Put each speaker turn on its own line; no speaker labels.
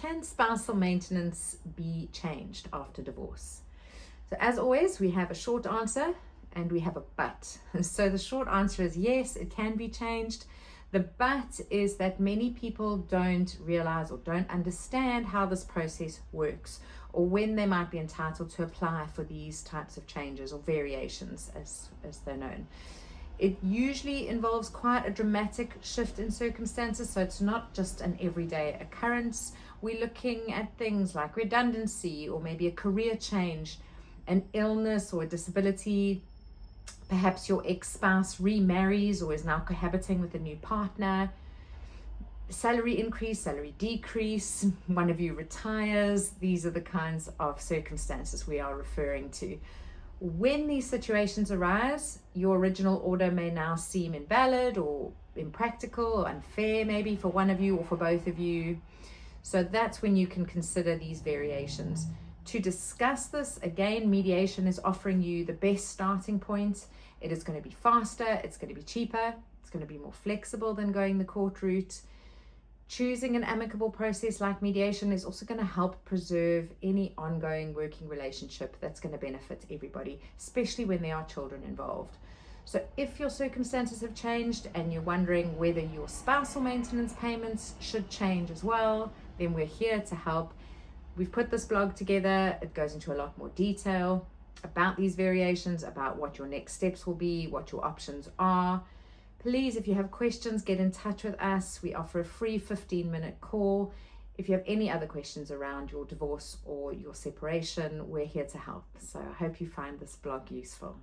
can spousal maintenance be changed after divorce? So as always, we have a short answer and we have a but. So the short answer is yes, it can be changed. The but is that many people don't realize or don't understand how this process works, or when they might be entitled to apply for these types of changes or variations as they're known. It usually involves quite a dramatic shift in circumstances, so it's not just an everyday occurrence. We're looking at things like redundancy, or maybe a career change, an illness or a disability. Perhaps your ex-spouse remarries or is now cohabiting with a new partner. Salary increase, salary decrease, one of you retires. These are the kinds of circumstances we are referring to. When these situations arise, your original order may now seem invalid or impractical or unfair, maybe for one of you or for both of you. So that's when you can consider these variations. To discuss this, again, mediation is offering you the best starting point. It is going to be faster, it's going to be cheaper, it's going to be more flexible than going the court route. Choosing an amicable process like mediation is also going to help preserve any ongoing working relationship that's going to benefit everybody, especially when there are children involved. So if your circumstances have changed and you're wondering whether your spousal maintenance payments should change as well, then we're here to help. We've put this blog together. It goes into a lot more detail about these variations, about what your next steps will be, what your options are. Please, if you have questions, get in touch with us. We offer a free 15-minute call. If you have any other questions around your divorce or your separation, we're here to help. So I hope you find this blog useful.